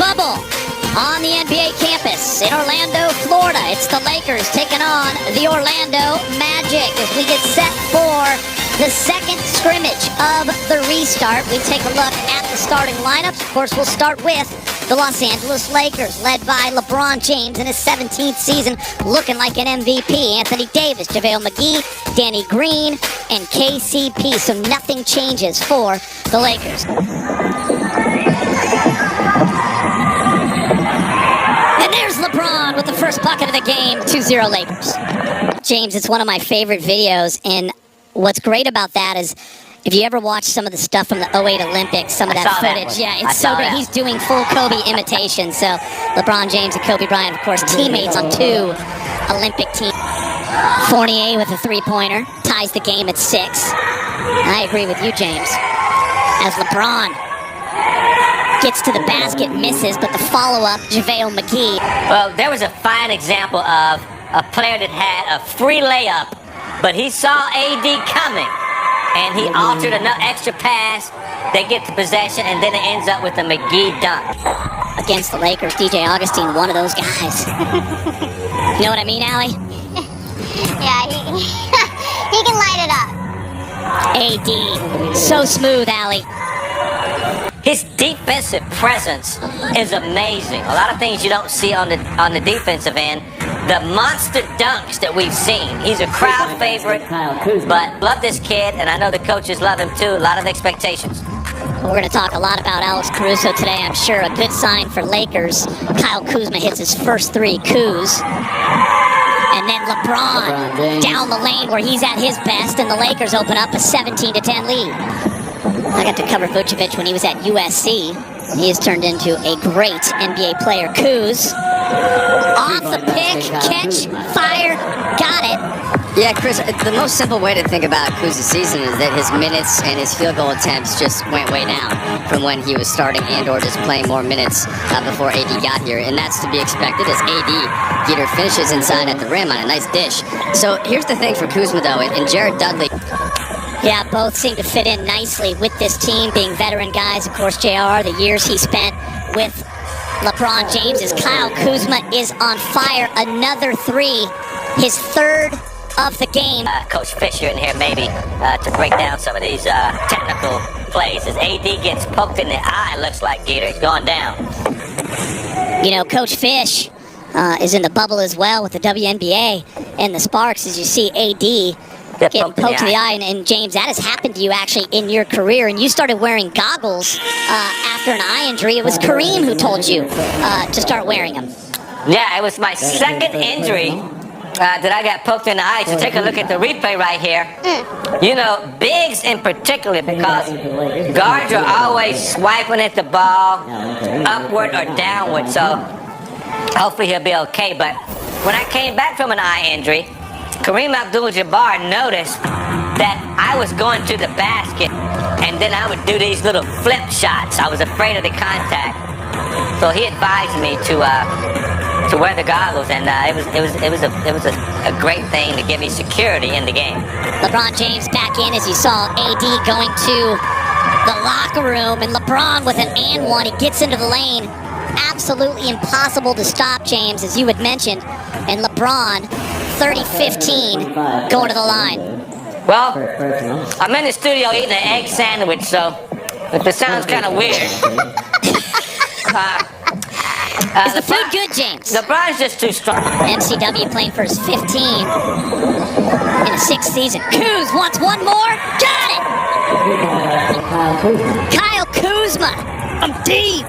bubble on the NBA campus in Orlando, Florida. It's the Lakers taking on the Orlando Magic as we get set for the second scrimmage of the restart. We take a look at the starting lineups. Of course, we'll start with the Los Angeles Lakers, led by LeBron James in his 17th season, looking like an MVP. Anthony Davis, JaVale McGee, Danny Green, and KCP. So nothing changes for the Lakers. And there's LeBron with the first bucket of the game, 2-0 Lakers. James, it's one of my favorite videos, and what's great about that is if you ever watch some of the stuff from the 08 Olympics, some of that footage, it's so great. He's doing full Kobe imitation. So LeBron James and Kobe Bryant, of course, teammates on 2 Olympic teams. Fournier with a three-pointer ties the game at 6. I agree with you, James. As LeBron gets to the basket, misses, but the follow-up, JaVale McGee. Well, there was a fine example of a player that had a free layup, but he saw AD coming, and he altered an extra pass. They get the possession, and then it ends up with a McGee dunk. Against the Lakers, DJ Augustine, one of those guys. You know what I mean, Allie? Yeah, he can light it up. AD, so smooth, Allie. His defensive presence is amazing. A lot of things you don't see on the defensive end. The monster dunks that we've seen. He's a crowd favorite, but love this kid, and I know the coaches love him too. A lot of expectations. We're going to talk a lot about Alex Caruso today, I'm sure. A good sign for Lakers. Kyle Kuzma hits his first 3 Kuz. And then LeBron down the lane where he's at his best, and the Lakers open up a 17-10 lead. I got to cover Vucevic when he was at USC. He has turned into a great NBA player. Kuz, off the pick, catch, fire, got it. Yeah, Chris, the most simple way to think about Kuz's season is that his minutes and his field goal attempts just went way down from when he was starting and or just playing more minutes before AD got here. And that's to be expected as AD Geter finishes inside at the rim on a nice dish. So here's the thing for Kuzma, though, and Jared Dudley. Yeah, both seem to fit in nicely with this team, being veteran guys. Of course, JR, the years he spent with LeBron James, as Kyle Kuzma is on fire. Another 3, his 3rd of the game. Coach Fisher in here maybe to break down some of these technical plays. As AD gets poked in the eye, looks like Geter's going down. You know, Coach Fish is in the bubble as well with the WNBA and the Sparks, as you see AD getting poked in the eye. And James, that has happened to you actually in your career, and you started wearing goggles after an eye injury. It was Kareem who told you to start wearing them. Yeah, it was my second injury that I got poked in the eye. So take a look at the replay right here. You know, bigs in particular, because guards are always swiping at the ball upward or downward. So hopefully he'll be okay. But when I came back from an eye injury, Kareem Abdul-Jabbar noticed that I was going to the basket, and then I would do these little flip shots. I was afraid of the contact, so he advised me to wear the goggles, and it was a great thing to give me security in the game. LeBron James back in, as you saw AD going to the locker room, and LeBron with an and one. He gets into the lane. Absolutely impossible to stop, James, as you had mentioned, and LeBron 30-15 going to the line. Well, I'm in the studio eating an egg sandwich, so if it sounds kind of weird. Is the food good, James? LeBron's just too strong. MCW playing for his 15 in his 6th season. Kuz wants one more. Got it! Kyle Kuzma from deep.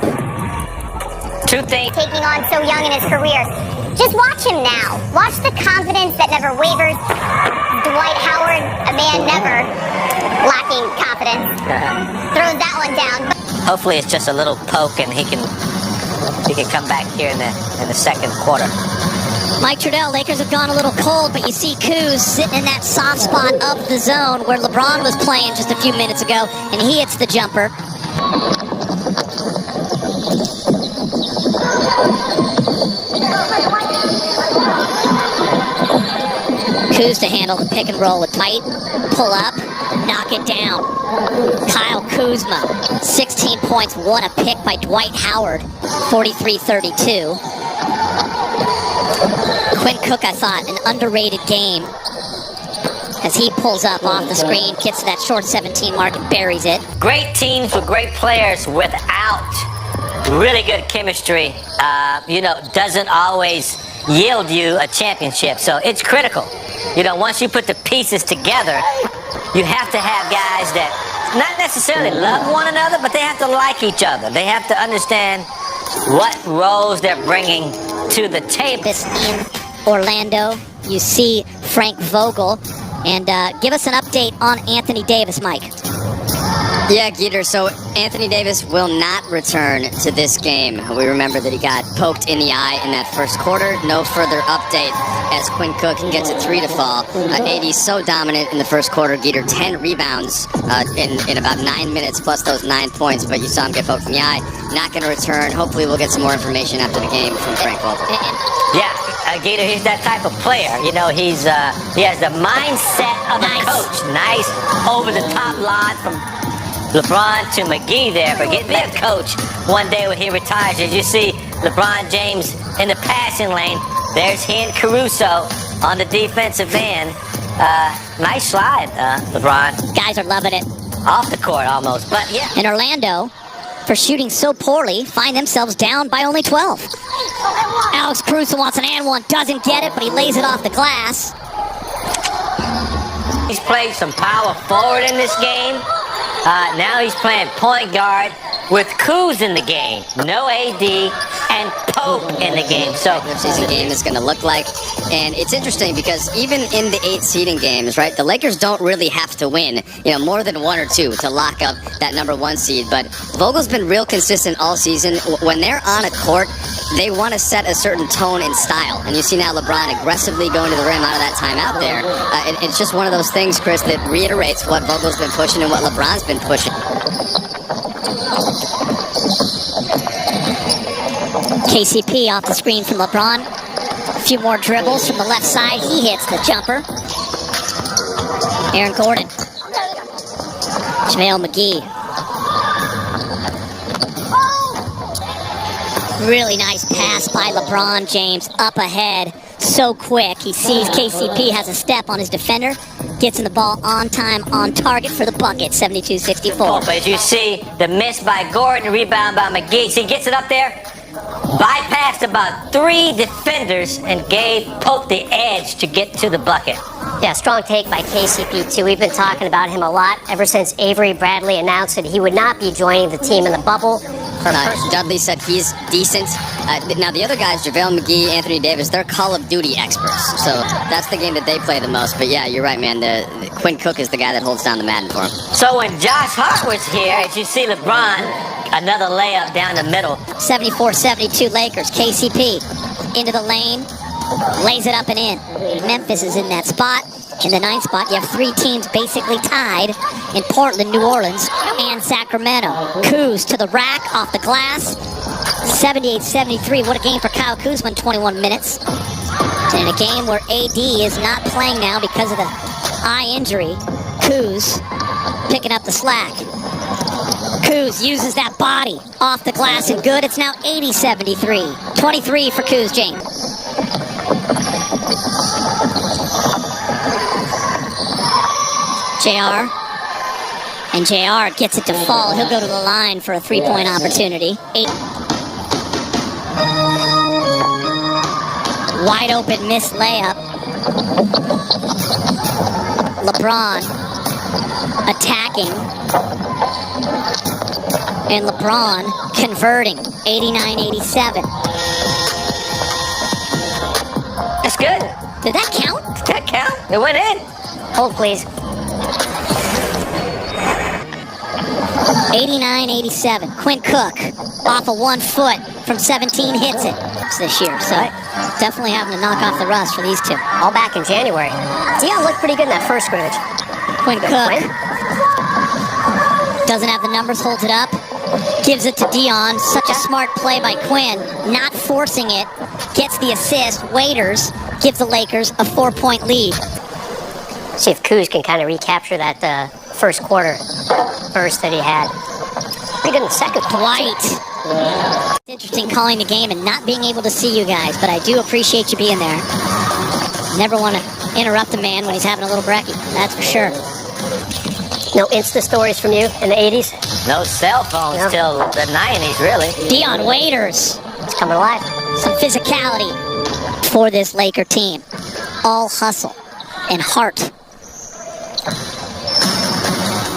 2 things. Taking on so young in his career. Just watch him now. Watch the confidence that never wavers. Dwight Howard, a man never lacking confidence. Throws that one down. Hopefully it's just a little poke, and he can come back here in the second quarter. Mike Trudell, Lakers have gone a little cold, but you see Kuz sitting in that soft spot of the zone where LeBron was playing just a few minutes ago, and he hits the jumper. Kuz to handle the pick and roll with tight, pull up, knock it down. Kyle Kuzma, 16 points, what a pick by Dwight Howard, 43-32. Quinn Cook, I thought, an underrated game as he pulls up off the screen, gets to that short 17 mark and buries it. Great teams with great players without really good chemistry, doesn't always yield you a championship. So it's critical. Once you put the pieces together, you have to have guys that not necessarily love one another, but they have to like each other. They have to understand what roles they're bringing to the table. This in Orlando, you see Frank Vogel. And give us an update on Anthony Davis, Mike. Yeah, Geeter, so Anthony Davis will not return to this game. We remember that he got poked in the eye in that first quarter. No further update as Quinn Cook gets a 3 to fall. AD so dominant in the first quarter. Geeter, 10 rebounds in about 9 minutes, plus those 9 points, but you saw him get poked in the eye. Not going to return. Hopefully we'll get some more information after the game from Frank Vogel. Yeah, Gator, he's that type of player. He has the mindset of a coach. Nice over-the-top line from LeBron to McGee there, but getting that coach one day when he retires. As you see LeBron James in the passing lane, there's he and Caruso on the defensive end. Nice slide, LeBron. Guys are loving it. Off the court almost, but yeah. And Orlando, for shooting so poorly, find themselves down by only 12. Alex Caruso wants an and one, doesn't get it, but he lays it off the glass. He's played some power forward in this game. Now he's playing point guard with Kuz in the game. No AD and Pope in the game. So season game is going to look like. And it's interesting because even in the 8 seeding games, right, the Lakers don't really have to win, more than 1 or 2 to lock up that number 1 seed. But Vogel's been real consistent all season. When they're on a court, they want to set a certain tone and style. And you see now LeBron aggressively going to the rim out of that timeout there. It's just one of those things, Chris, that reiterates what Vogel's been pushing and what LeBron's been pushing. KCP off the screen from LeBron. A few more dribbles from the left side. He hits the jumper. Aaron Gordon. JaVale McGee. Really nice pass by LeBron James up ahead. So quick. He sees KCP has a step on his defender. Gets in the ball on time, on target for the bucket. 72-64. But as you see, the miss by Gordon, rebound by McGee. So he gets it up there. Bypassed about 3 defenders and gave Pope the edge to get to the bucket. Yeah, strong take by KCP, too. We've been talking about him a lot ever since Avery Bradley announced that he would not be joining the team in the bubble. Dudley said he's decent. Now, the other guys, JaVale McGee, Anthony Davis, they're Call of Duty experts. So that's the game that they play the most. But yeah, you're right, man. The Quinn Cook is the guy that holds down the Madden for him. So when Josh Hart was here, as you see LeBron, another layup down the middle. 74-72 Lakers. KCP into the lane. Lays it up and in. Memphis is in that spot. In the 9th spot, you have 3 teams basically tied in Portland, New Orleans, and Sacramento. Kuz to the rack, off the glass. 78-73. What a game for Kyle Kuzma in 21 minutes. And in a game where AD is not playing now because of the eye injury, Kuz picking up the slack. Kuz uses that body off the glass and good. It's now 80-73. 23 for Kuz, James. JR. And JR gets it to fall. He'll go to the line for a 3-point opportunity. 8. Wide open missed layup. LeBron attacking. And LeBron converting. 89-87. That's good. Did that count? Did that count? It went in. Hold, please. 89-87. Quinn Cook off of 1 foot from 17 hits it this year. So definitely having to knock off the rust for these two. All back in January. Dion looked pretty good in that first scrimmage. Quinn Cook doesn't have the numbers, holds it up, gives it to Dion. Such a smart play by Quinn, not forcing it. Gets the assist. Waiters gives the Lakers a 4-point lead. See if Kuz can kind of recapture that first quarter burst that he had. Pretty good in the second. Dwight. It's interesting calling the game and not being able to see you guys, but I do appreciate you being there. Never want to interrupt a man when he's having a little brekkie. That's for sure. No Insta stories from you in the 80s? No cell phones Yeah. till the 90s, really. Dion Waiters. It's coming alive. Some physicality for this Laker team. All hustle and heart.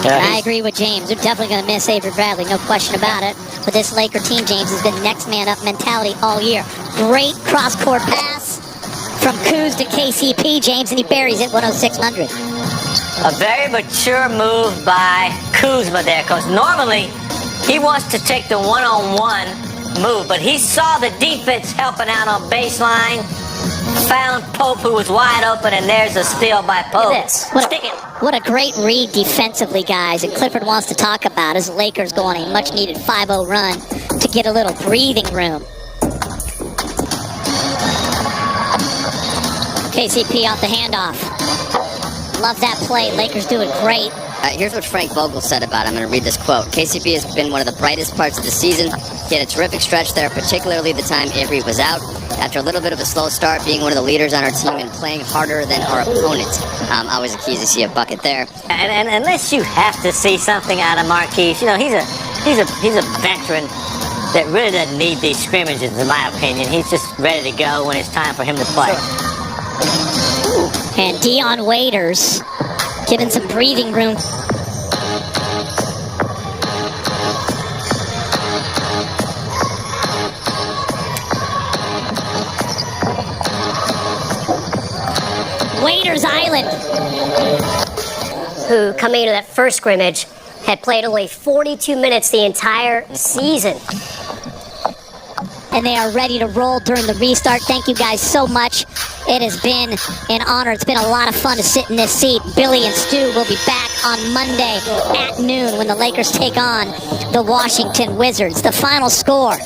I agree with James. They're definitely going to miss Avery Bradley, no question about it. But this Laker team, James, has been next man up mentality all year. Great cross-court pass from Kuz to KCP, James, and he buries it 106-100. A very mature move by Kuzma there, because normally he wants to take the one-on-one move, but he saw the defense helping out on baseline, found Pope, who was wide open, and there's a steal by Pope. Look at this. What a great read defensively, guys. And Clifford wants to talk about as the Lakers go on a much-needed 5-0 run to get a little breathing room. KCP off the handoff. Love that play. Lakers doing great. Here's what Frank Vogel said about it. I'm going to read this quote. KCP has been one of the brightest parts of the season. He had a terrific stretch there, particularly the time Avery was out. After a little bit of a slow start, being one of the leaders on our team and playing harder than our opponent. Always a key to see a bucket there. And unless you have to see something out of Marquise, you know, he's a veteran that really doesn't need these scrimmages, in my opinion. He's just ready to go when it's time for him to play. And Dion Waiters giving some breathing room. Waiters Island. Who, coming into that first scrimmage, had played only 42 minutes the entire season. And they are ready to roll during the restart. Thank you guys so much. It has been an honor. It's been a lot of fun to sit in this seat. Billy and Stu will be back on Monday at noon when the Lakers take on the Washington Wizards. The final score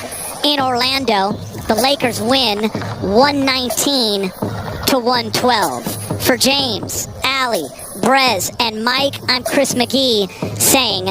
in Orlando, the Lakers win 119-112. For James, Allie, Brez, and Mike, I'm Chris McGee saying